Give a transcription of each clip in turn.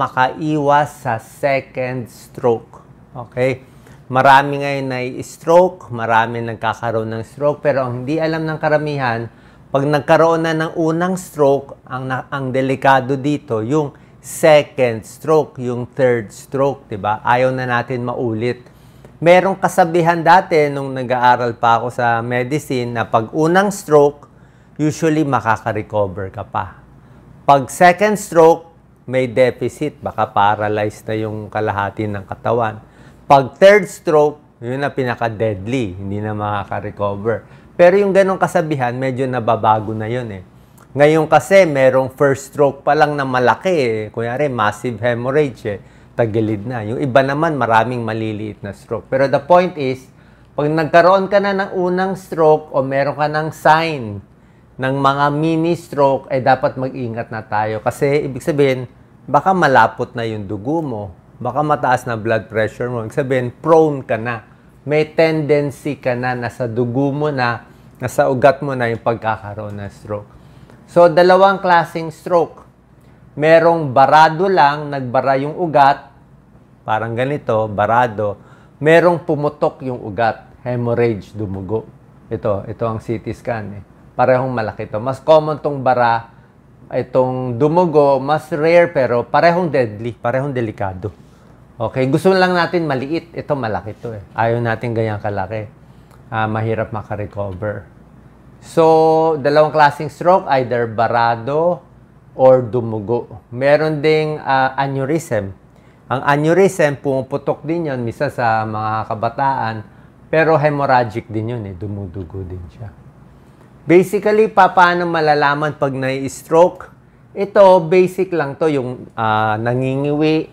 makaiwas sa second stroke. Okay? Marami ngayon na stroke, marami nagkakaroon ng stroke, pero ang hindi alam ng karamihan, pag nagkaroon na ng unang stroke, ang delikado dito, yung second stroke, yung third stroke, diba? Ayaw na natin maulit. Merong kasabihan dati nung nag-aaral pa ako sa medicine na pag unang stroke, usually makaka-recover ka pa. Pag second stroke, may deficit, baka paralyzed na yung kalahati ng katawan. Pag third stroke, yun na pinaka-deadly, hindi na makaka-recover. Pero yung ganong kasabihan, medyo nababago na yun eh. Ngayon kasi, merong first stroke pa lang na malaki eh. Kunyari, massive hemorrhage eh. Tagilid na. Yung iba naman, maraming maliliit na stroke. Pero the point is, pag nagkaroon ka na ng unang stroke o meron ka ng sign ng mga mini stroke, ay dapat mag-ingat na tayo. Kasi, ibig sabihin, baka malapot na yung dugo mo. Baka mataas na blood pressure mo. Ibig sabihin, prone ka na. May tendency ka na, nasa dugo mo na, nasa ugat mo na yung pagkakaroon ng stroke. So, dalawang klaseng stroke. Merong barado lang, nagbara yung ugat, parang ganito, barado. Merong pumutok yung ugat, hemorrhage, dumugo. Ito ang CT scan eh. Parehong malaki to. Mas common tong bara, itong dumugo, mas rare pero parehong deadly, parehong delikado. Okay, gusto lang natin maliit. Ito malaki to eh. Ayaw natin ganyang kalaki. Mahirap makarecover. So, dalawang klaseng stroke, either barado or dumugo. Meron ding aneurysm. Ang aneurysm, pumuputok din yun, misa sa mga kabataan, pero hemorrhagic din yun eh, dumudugo din siya. Basically, paano malalaman pag nai-stroke? Ito, basic lang to, yung nangingiwi,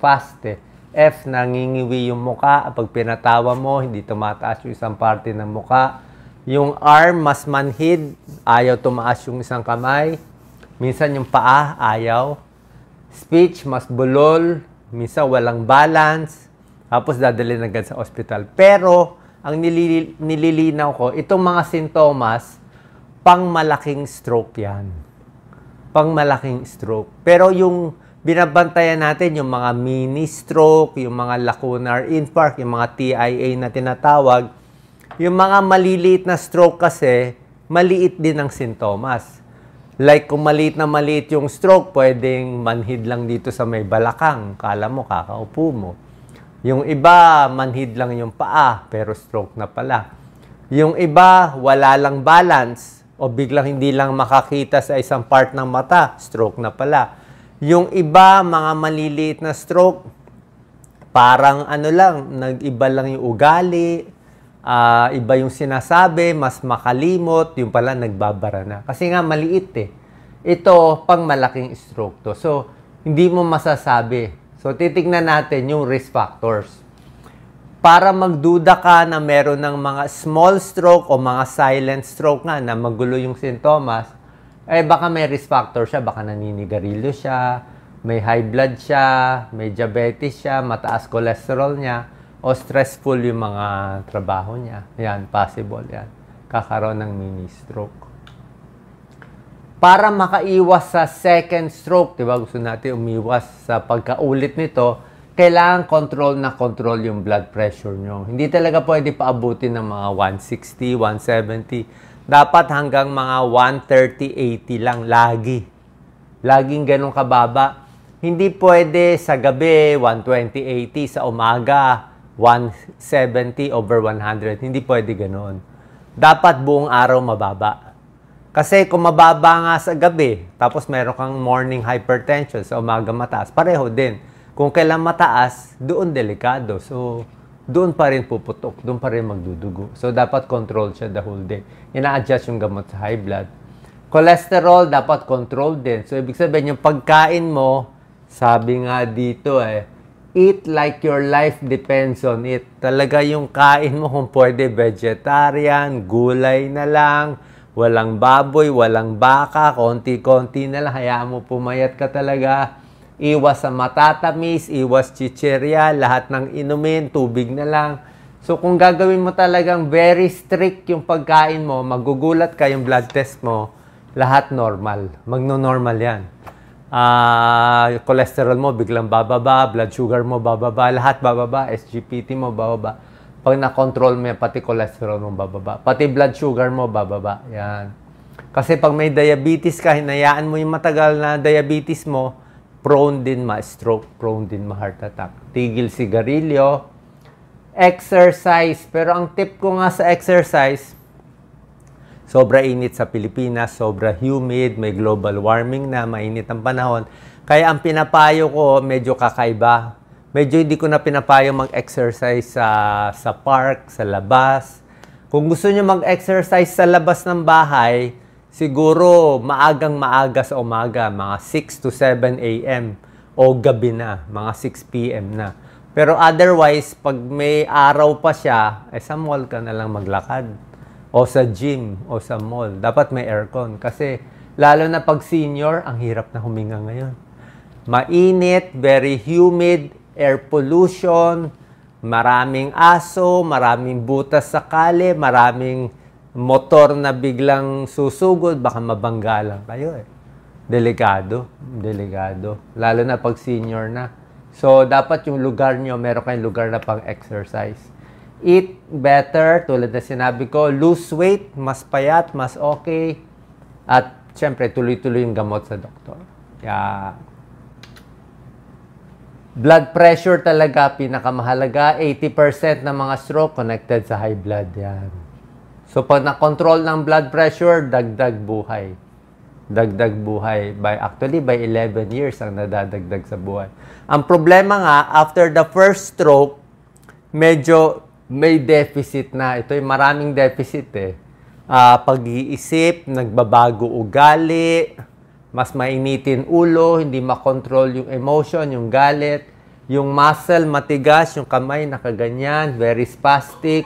fast eh. F, nangingiwi yung muka. Pag pinatawa mo, hindi tumataas yung isang parte ng muka. Yung arm, mas manhid. Ayaw tumaas yung isang kamay. Minsan yung paa, ayaw. Speech, mas bulol. Minsan walang balance. Tapos dadalhin agad sa ospital. Pero, ang nililinaw ko, itong mga sintomas, pang malaking stroke yan. Pang malaking stroke. Pero yung binabantayan natin yung mga mini stroke, yung mga lacunar infarct, yung mga TIA na tinatawag. Yung mga maliliit na stroke kasi, maliit din ang sintomas. Like kung maliit yung stroke, pwedeng manhid lang dito sa may balakang. Kala mo, kakaupo mo. Yung iba, manhid lang yung paa, pero stroke na pala. Yung iba, wala lang balance, o biglang hindi lang makakita sa isang part ng mata, stroke na pala. Yung iba, mga maliliit na stroke, parang ano lang, nag-iba lang yung ugali, iba yung sinasabi, mas makalimot, yung pala nagbabara na. Kasi nga maliit eh. Ito, pang malaking stroke to. So, hindi mo masasabi. So, titignan natin yung risk factors. Para magduda ka na meron ng mga small stroke o mga silent stroke nga na magulo yung sintomas, eh baka may risk factor siya, baka naninigarilyo siya, may high blood siya, may diabetes siya, mataas cholesterol niya, o stressful yung mga trabaho niya. Yan, possible yan. Kakaroon ng mini stroke. Para makaiwas sa second stroke, diba, gusto natin umiwas sa pagkaulit nito, kailangan control na control yung blood pressure nyo. Hindi talaga pwede paabutin ng mga 160, 170. Dapat hanggang mga 130-80 lang, lagi. Laging ganun kababa. Hindi pwede sa gabi, 120-80, sa umaga, 170/100. Hindi pwede ganun. Dapat buong araw mababa. Kasi kung mababa nga sa gabi, tapos meron kang morning hypertension, sa umaga mataas, pareho din. Kung kailan mataas, doon delikado. So, doon pa rin puputok, doon pa rin magdudugo. So, dapat control siya the whole day. Ina-adjust yung gamot sa high blood. Cholesterol, dapat control din. So, ibig sabihin, yung pagkain mo, sabi nga dito eat like your life depends on it. Talaga yung kain mo, kung pwede, vegetarian, gulay na lang, walang baboy, walang baka, konti-konti na lang, hayaan mo pumayat ka talaga. Iwas sa matatamis, iwas chichirya, lahat ng inumin, tubig na lang. So, kung gagawin mo talagang very strict yung pagkain mo, magugulat ka yung blood test mo, lahat normal. Magno-normal yan. cholesterol mo biglang bababa, blood sugar mo bababa, lahat bababa, SGPT mo bababa. Pag na-control mo yan, pati cholesterol mo bababa. Pati blood sugar mo bababa. Yan. Kasi pag may diabetes ka, hinayaan mo yung matagal na diabetes mo, prone din ma-stroke, prone din ma-heart attack. Tigil sigarilyo, exercise. Pero ang tip ko nga sa exercise, sobra init sa Pilipinas, sobra humid, may global warming na, mainit ang panahon. Kaya ang pinapayo ko, medyo kakaiba. Medyo hindi ko na pinapayo mag-exercise sa park, sa labas. Kung gusto nyo mag-exercise sa labas ng bahay, siguro maagang-maaga sa umaga, mga 6 to 7 a.m. o gabi na, mga 6 p.m. na. Pero otherwise, pag may araw pa siya, sa mall ka na lang maglakad. O sa gym, o sa mall. Dapat may aircon. Kasi lalo na pag senior, ang hirap na huminga ngayon. Mainit, very humid, air pollution, maraming aso, maraming butas sa kali, maraming motor na biglang susugod, baka mabangga lang kayo eh. Delikado, delikado. Lalo na pag senior na. So, dapat yung lugar nyo, meron kayong lugar na pang exercise. Eat better, tulad na sinabi ko, lose weight, mas payat, mas okay. At, syempre, tuloy-tuloy yung gamot sa doktor. Yeah. Blood pressure talaga, pinakamahalaga. 80% ng mga stroke connected sa high blood. Yan. So, pag na-control ng blood pressure, dagdag buhay. Dagdag buhay. Actually, by 11 years ang nadadagdag sa buhay. Ang problema nga, after the first stroke, medyo may deficit na. Ito yung maraming deficit eh. Pag-iisip, nagbabago ugali, mas mainitin ulo, hindi makontrol yung emotion, yung galit, yung muscle matigas, yung kamay nakaganyan, very spastic,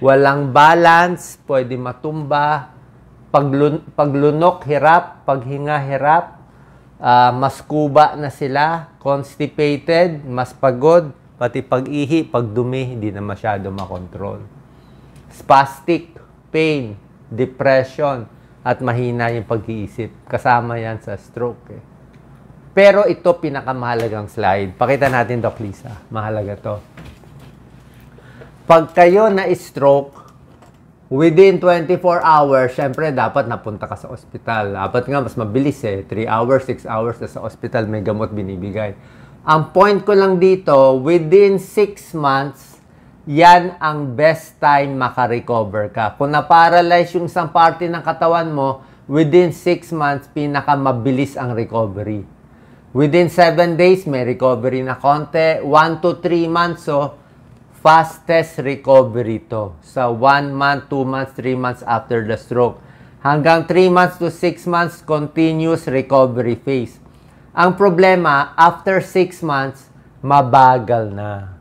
walang balance, pwede matumba, paglunok hirap, paghinga hirap, mas kuba na sila, constipated, mas pagod, pati pag-ihi, pagdumi, hindi na masyado makontrol. Spastic, pain, depression, at mahina yung pag-iisip. Kasama yan sa stroke. Eh. Pero ito pinakamahalagang slide. Pakita natin, Doc Lisa. Mahalaga to. Pag kayo na-stroke, within 24 hours, syempre dapat napunta ka sa ospital. Dapat nga mas mabilis eh. 3 hours, 6 hours na sa ospital, may gamot binibigay. Ang point ko lang dito, within 6 months, yan ang best time makarecover ka. Kung na-paralyze yung isang parte ng katawan mo, within 6 months, pinakamabilis ang recovery. Within 7 days, may recovery na konti. 1 to 3 months, so fastest recovery to. Sa 1 month, 2 months, 3 months after the stroke. Hanggang 3 months to 6 months, continuous recovery phase. Ang problema, after 6 months, mabagal na.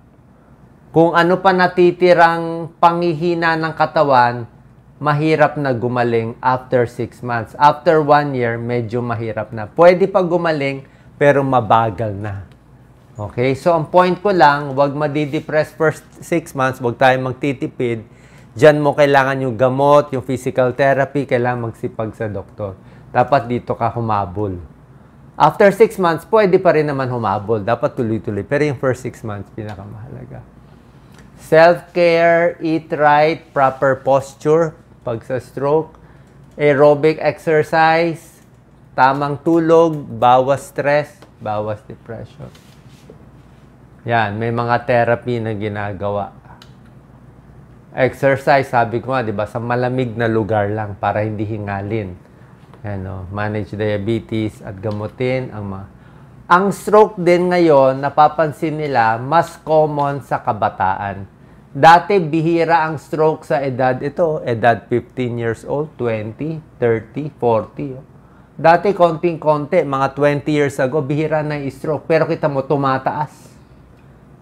Kung ano pa natitirang panghihina ng katawan, mahirap na gumaling after 6 months. After 1 year, medyo mahirap na. Pwede pa gumaling, pero mabagal na. Okay? So, ang point ko lang, huwag madidepress first 6 months, huwag tayong magtitipid. Diyan mo kailangan yung gamot, yung physical therapy, kailangan magsipag sa doktor. Dapat dito ka humabol. After 6 months, pwede pa rin naman humabol. Dapat tuloy-tuloy. Pero yung first 6 months, pinakamahalaga. Self-care, eat right, proper posture pag sa stroke, aerobic exercise, tamang tulog, bawas stress, bawas depression. Yan, may mga therapy na ginagawa. Exercise, sabi ko nga, di ba, sa malamig na lugar lang para hindi hingalin. Ano, manage diabetes at gamutin ang stroke din ngayon, napapansin nila, mas common sa kabataan. Dati, bihira ang stroke sa edad edad 15 years old, 20, 30, 40. Dati, konting-konti, mga 20 years ago, bihira na yung stroke. Pero kita mo, tumataas.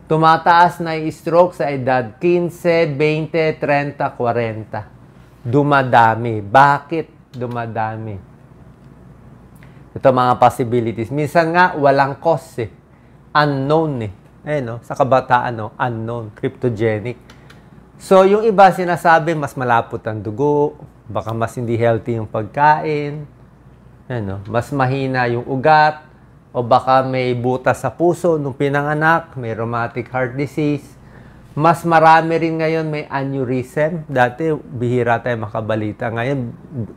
Tumataas na yung stroke sa edad 15, 20, 30, 40. Dumadami. Bakit dumadami? Ito mga possibilities. Minsan nga, walang cause eh. Unknown eh. No? Sa kabataan, unknown, cryptogenic. So, yung iba sinasabi, mas malapot ang dugo, baka mas hindi healthy yung pagkain, mas mahina yung ugat, o baka may butas sa puso nung pinanganak, may rheumatic heart disease. Mas marami rin ngayon may aneurysm. Dati, bihira tayo makabalita. Ngayon,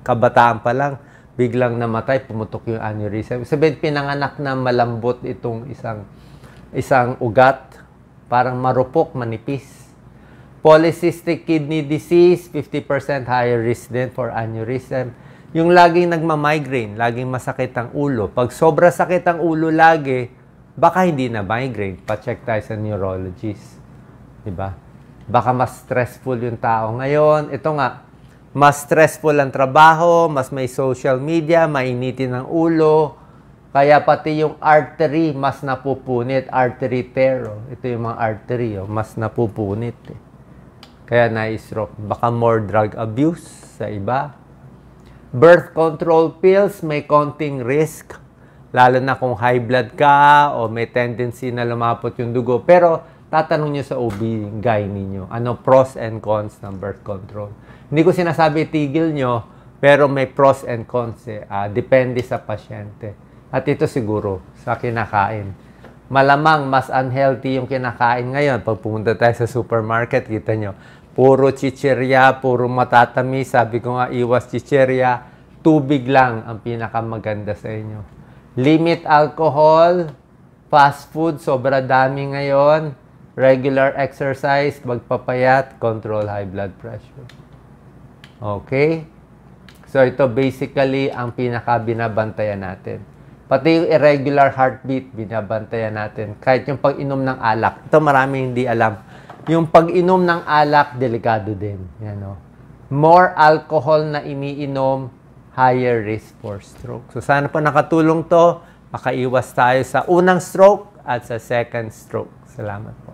kabataan pa lang, biglang namatay, pumutok yung aneurysm. Sabihin, pinanganak na malambot itong isang ugat, parang marupok, manipis. Polycystic kidney disease, 50% higher risk din for aneurysm. Yung laging nagma-migraine, laging masakit ang ulo. Pag sobra sakit ang ulo lagi, baka hindi na migraine. Pa-check tayo sa neurologist. Diba? Baka mas stressful yung tao ngayon. Ito nga, mas stressful ang trabaho, mas may social media, mainitin ang ulo. Kaya pati yung artery, mas napupunit. Artery tear. Ito yung mga artery, mas napupunit. Kaya na-stroke. Baka more drug abuse sa iba. Birth control pills, may konting risk. Lalo na kung high blood ka o may tendency na lumapot yung dugo. Pero tatanong nyo sa OB-GYN ninyo, ano pros and cons ng birth control. Hindi ko sinasabi tigil nyo, pero may pros and cons. Depende sa pasyente. At ito siguro sa kinakain. Malamang mas unhealthy yung kinakain ngayon. Pag pumunta tayo sa supermarket, kita nyo, puro chichirya, puro matatamis. Sabi ko nga, iwas chichirya. Tubig lang ang pinakamaganda sa inyo. Limit alcohol, fast food, sobra dami ngayon. Regular exercise, magpapayat, control high blood pressure. Okay? So, ito basically ang pinaka-binabantayan natin. Pati yung irregular heartbeat, binabantayan natin. Kahit yung pag-inom ng alak. Ito maraming hindi alam. Yung pag-inom ng alak, delikado din. Yan, no? More alcohol na iniinom, higher risk for stroke. So sana po nakatulong to. Makaiwas tayo sa unang stroke at sa second stroke. Salamat po.